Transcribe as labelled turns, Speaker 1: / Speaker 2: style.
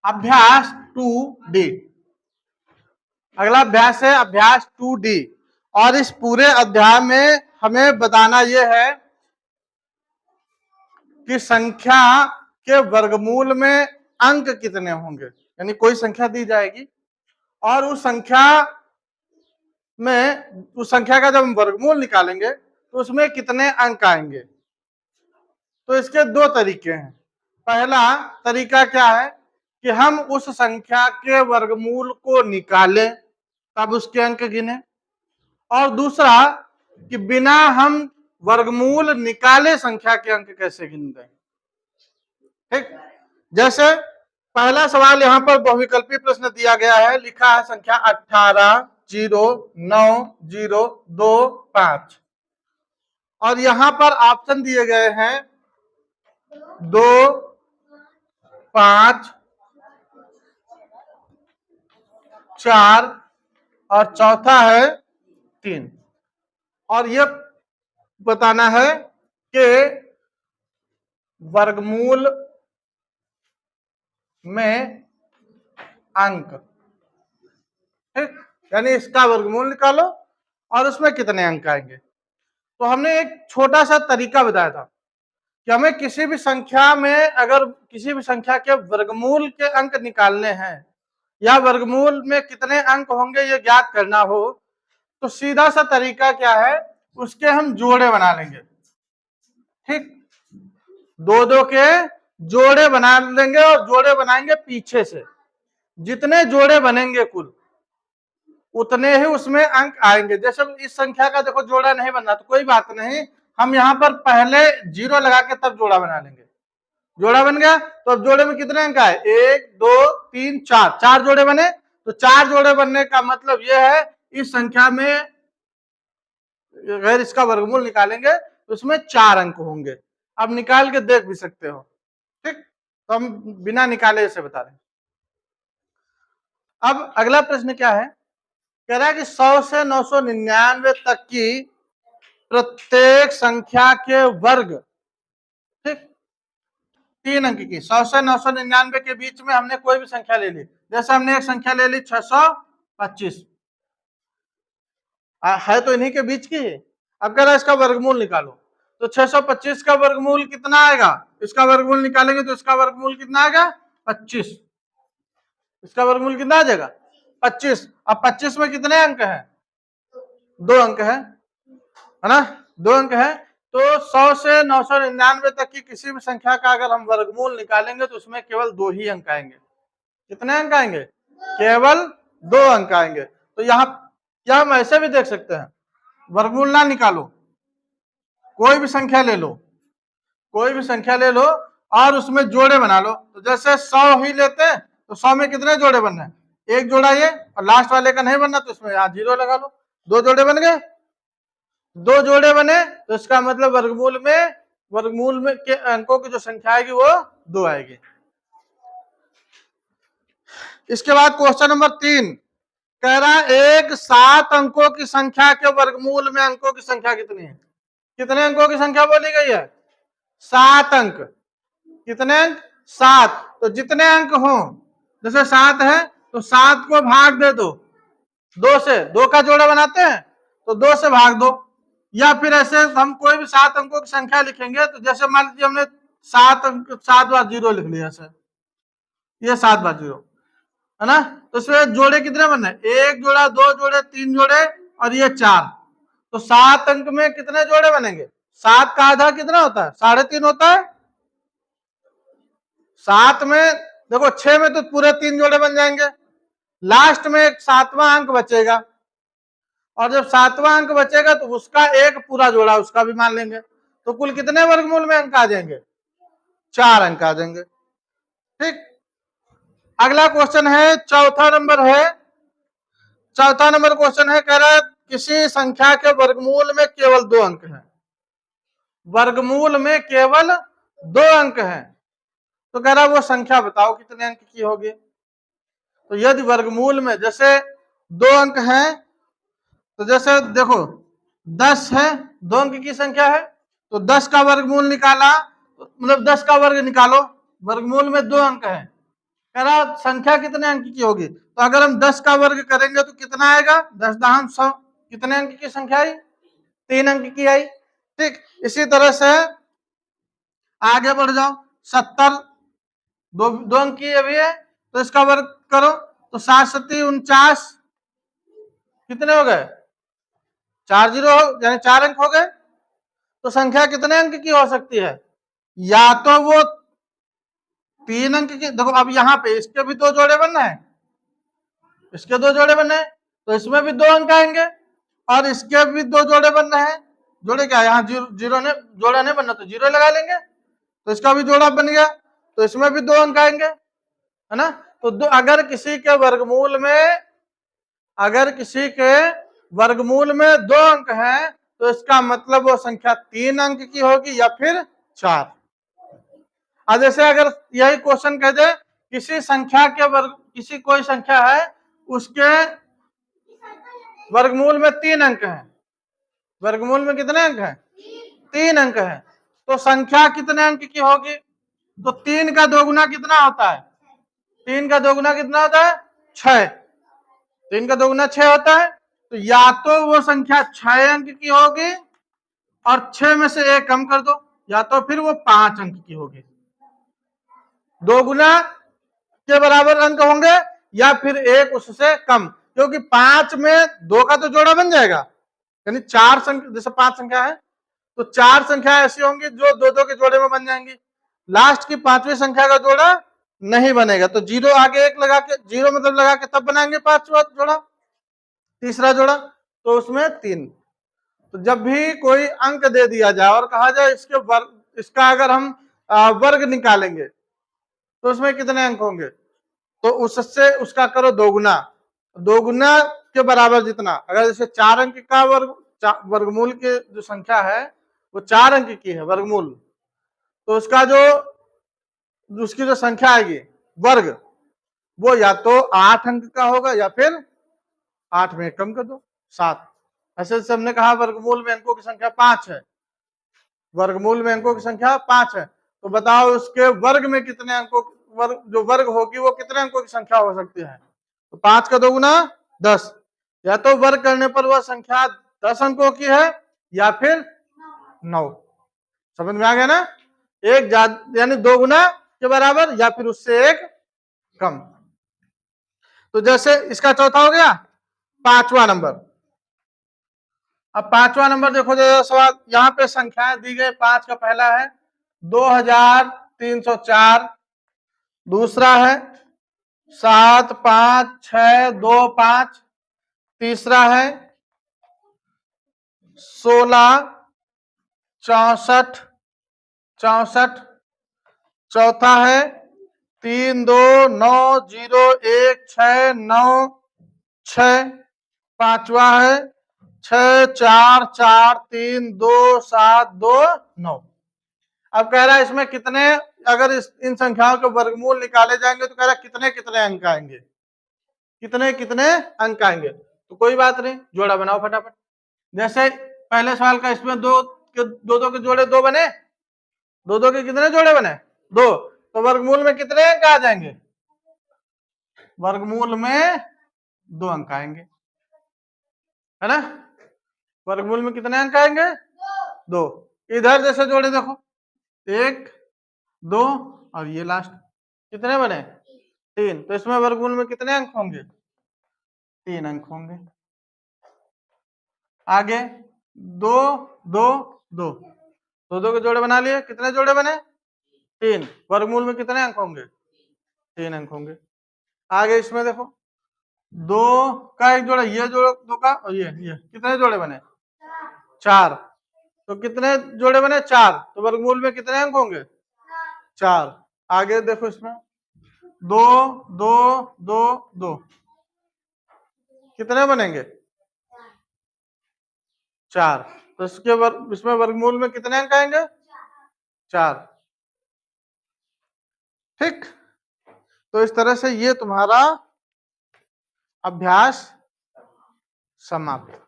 Speaker 1: अभ्यास 2D। अगला अभ्यास है अभ्यास 2D, और इस पूरे अध्याय में हमें बताना यह है कि संख्या के वर्गमूल में अंक कितने होंगे। यानी कोई संख्या दी जाएगी और उस संख्या का जब हम वर्गमूल निकालेंगे तो उसमें कितने अंक आएंगे। तो इसके दो तरीके हैं। पहला तरीका क्या है कि हम उस संख्या के वर्गमूल को निकालें तब उसके अंक गिने, और दूसरा कि बिना हम वर्गमूल निकाले संख्या के अंक कैसे गिन दें। ठीक, जैसे पहला सवाल यहाँ पर बहुविकल्पी प्रश्न दिया गया है, लिखा है संख्या 18 0 9 0 2 5, और यहां पर ऑप्शन दिए गए हैं 2 5 4 और चौथा है 3, और ये बताना है कि वर्गमूल में अंक। ठीक, यानी इसका वर्गमूल निकालो और उसमें कितने अंक आएंगे। तो हमने एक छोटा सा तरीका बताया था कि हमें किसी भी संख्या में अगर किसी भी संख्या के वर्गमूल के अंक निकालने हैं या वर्गमूल में कितने अंक होंगे ये ज्ञात करना हो, तो सीधा सा तरीका क्या है, उसके हम जोड़े बना लेंगे। ठीक, दो दो के जोड़े बना लेंगे और जोड़े बनाएंगे पीछे से। जितने जोड़े बनेंगे कुल उतने ही उसमें अंक आएंगे। जैसे इस संख्या का देखो जोड़ा नहीं बना तो कोई बात नहीं, हम यहाँ पर पहले 0 लगा के तब जोड़ा बना लेंगे। जोड़ा बन गया तो अब जोड़े में कितने अंक आए, 1 2 3 4, 4 जोड़े बने। तो 4 जोड़े बनने का मतलब यह है इस संख्या में अगर इसका वर्गमूल निकालेंगे तो उसमें 4 अंक होंगे। अब निकाल के देख भी सकते हो। ठीक, तो हम बिना निकाले इसे बता रहे हैं। अब अगला प्रश्न क्या है, कह रहा है कि 100 से 999 तक की प्रत्येक संख्या के वर्ग, ठीक, 3 अंक की। 100 से 999 के बीच में हमने कोई भी संख्या ले ली, जैसे हमने एक संख्या ले ली 625, है तो इन्हीं के बीच की। अब कह रहा है इसका वर्गमूल निकालो, तो 625 का वर्गमूल कितना आएगा, इसका वर्गमूल निकालेंगे तो इसका वर्गमूल कितना आएगा 25, इसका वर्गमूल कितना आ जाएगा 25। अब 25 में कितने अंक हैं, 2 अंक है ना, 2 अंक है। तो 100 से 999 तक की किसी भी संख्या का अगर हम वर्गमूल निकालेंगे तो उसमें केवल 2 ही अंक आएंगे। कितने अंक आएंगे, केवल 2 अंक आएंगे। तो यहाँ क्या हम ऐसे भी देख सकते हैं, वर्गमूल ना निकालो, कोई भी संख्या ले लो, कोई भी संख्या ले लो और उसमें जोड़े बना लो। तो जैसे 100 ही लेते हैं तो 100 में कितने जोड़े बनने हैं, एक जोड़ा ये, और लास्ट वाले का नहीं बनना तो इसमें यहाँ 0 लगा लो। 2 जोड़े बन गए, 2 जोड़े बने तो इसका मतलब वर्गमूल में के अंकों की जो संख्या आएगी वो 2 आएगी। इसके बाद क्वेश्चन नंबर 3 कह रहा है एक 7 अंकों की संख्या के वर्गमूल में अंकों की संख्या कितनी है। कितने अंकों की संख्या बोली गई है, 7 अंक। कितने अंक, 7। तो जितने अंक हो, जैसे 7 है तो 7 को भाग दे दो 2 से, 2 का जोड़ा बनाते हैं तो 2 से भाग दो। या फिर ऐसे हम कोई भी 7 अंकों की संख्या लिखेंगे तो जैसे मान लीजिए हमने 7 अंक 7 बार 0 लिख लिया, सर ये 7 बार 0 है ना, तो इसमें जोड़े कितने बनने, 1 जोड़ा 2 जोड़े 3 जोड़े और ये 4। तो 7 अंक में कितने जोड़े बनेंगे, 7 का आधा कितना होता है, 3.5 होता है। 7 में देखो 6 में तो पूरे 3 जोड़े बन जाएंगे, लास्ट में एक 7वां अंक बचेगा, और जब 7वां अंक बचेगा तो उसका एक पूरा जोड़ा उसका भी मान लेंगे। तो कुल कितने वर्गमूल में अंक आ जाएंगे, 4 अंक आ जाएंगे। ठीक, अगला क्वेश्चन है चौथा नंबर क्वेश्चन है, कह रहा है किसी संख्या के वर्गमूल में केवल 2 अंक हैं, वर्गमूल में केवल 2 अंक हैं। तो कह रहा है वो संख्या बताओ कितने अंक की होगी। तो यदि वर्गमूल में जैसे 2 अंक हैं, तो जैसे देखो 10 है, 2 अंक की संख्या है, तो 10 का वर्गमूल निकाला, मतलब 10 का वर्ग निकालो, वर्गमूल में 2 अंक है कह रहा संख्या कितने अंक की होगी, तो अगर हम 10 का वर्ग करेंगे तो कितना आएगा, 10 दहाम 100, कितने अंक की संख्या आई, 3 अंक की आई। ठीक, इसी तरह से आगे बढ़ जाओ, 70 दो अंक की अभी है, तो इसका वर्ग करो तो 7 7 49, कितने हो गए, 4 जीरो यानी 4 अंक हो गए। तो संख्या कितने अंक की हो सकती है, या तो वो 3 अंक की, देखो अब यहाँ पे इसके भी 2 जोड़े बनना है, इसके 2 जोड़े बनने हैं, तो इसमें भी 2 अंक आएंगे, और इसके भी 2 जोड़े बनना है, जोड़े क्या, यहाँ जीरो ने जोड़ा नहीं बनना तो जीरो लगा लेंगे, तो इसका भी जोड़ा बन गया, तो इसमें भी 2 अंक आएंगे, है ना। तो अगर किसी के वर्गमूल में, अगर किसी के वर्गमूल में 2 अंक हैं, तो इसका मतलब वो संख्या 3 अंक की होगी या फिर 4। अब जैसे अगर यही क्वेश्चन कह दे किसी संख्या के वर्ग, किसी कोई संख्या है उसके वर्गमूल में 3 अंक हैं, वर्गमूल में कितने अंक हैं, 3 अंक हैं, तो संख्या कितने अंक की होगी, तो 3 का दोगुना कितना होता है, 3 का दोगुना कितना होता है, 6, 3 का दोगुना 6 होता है, तो या तो वो संख्या 6 अंक की होगी और 6 में से 1 कम कर दो, या तो फिर वो 5 अंक की होगी, दोगुना के बराबर अंक होंगे या फिर 1 उससे कम, क्योंकि 5 में 2 का तो जोड़ा बन जाएगा, यानी 4 संख्या, जैसे 5 संख्या है तो 4 संख्या ऐसी होंगी जो 2 के जोड़े में बन जाएंगी, लास्ट की 5वीं संख्या का जोड़ा नहीं बनेगा, तो जीरो आगे 1 लगा के, जीरो मतलब लगा के तब बनाएंगे 5वां जोड़ा, तीसरा जोड़ा, तो उसमें 3। तो जब भी कोई अंक दे दिया जाए और कहा जाए इसके वर्ग, इसका अगर हम वर्ग निकालेंगे तो उसमें कितने अंक होंगे, तो उससे उसका करो दोगुना, दोगुना के बराबर जितना, अगर जैसे 4 अंक का वर्गमूल की जो संख्या है वो 4 अंक की है वर्गमूल, तो उसका जो उसकी जो संख्या आएगी वर्ग, वो या तो 8 अंक का होगा या फिर 8 में कम कर दो 7। ऐसे जैसे हमने कहा वर्गमूल में अंकों की संख्या 5 है, वर्गमूल में अंकों की संख्या 5 है, तो बताओ उसके वर्ग में कितने अंकों, वर्ग जो वर्ग होगी वो कितने अंकों की संख्या हो सकती है, तो 5 का दोगुना 10, या तो वर्ग करने पर वह संख्या 10 अंकों की है या फिर 9। समझ में आ गया ना, एक यानी दोगुना के बराबर या फिर उससे 1 कम। तो जैसे इसका चौथा हो गया, 5वां नंबर। अब 5वां नंबर देखो, जो सवाल यहाँ पे संख्याएं दी गई, 5 का पहला है 2304, दूसरा है 7 5 6 2 5, तीसरा है 16 64 64, चौथा है 3 2 9 0 1 6 9 6, पांचवा है 6 4 4 3 2 7 2 9। अब कह रहा है इसमें कितने, अगर इन संख्याओं के वर्गमूल निकाले जाएंगे तो कह रहा है कितने कितने अंक आएंगे, कितने कितने अंक आएंगे, तो कोई बात नहीं, जोड़ा बनाओ फटाफट। जैसे पहले सवाल का, इसमें दो के जोड़े 2 बने, 2 के कितने जोड़े बने, 2, तो वर्गमूल में कितने अंक आ जाएंगे, वर्गमूल में 2 अंक आएंगे, है ना, वर्गमूल में कितने अंक आएंगे, 2। इधर जैसे जोड़े देखो 1 2 और ये लास्ट कितने बने, 3, तो इसमें वर्गमूल में कितने अंक होंगे, 3 अंक होंगे। आगे 2 2 2, 2 के जोड़े बना लिए, कितने जोड़े बने, 3, वर्गमूल में कितने अंक होंगे, 3 अंक होंगे। आगे इसमें देखो 2 का एक जोड़ा, ये जोड़ा 2 का, और ये कितने जोड़े बने, 4, तो कितने जोड़े बने, 4, तो वर्गमूल में कितने अंक होंगे, 4। आगे देखो इसमें 2 2 2 2, कितने बनेंगे, 4, तो इसमें वर्गमूल में कितने अंक आएंगे, 4। ठीक, तो इस तरह से ये तुम्हारा अभ्यास समाप्त।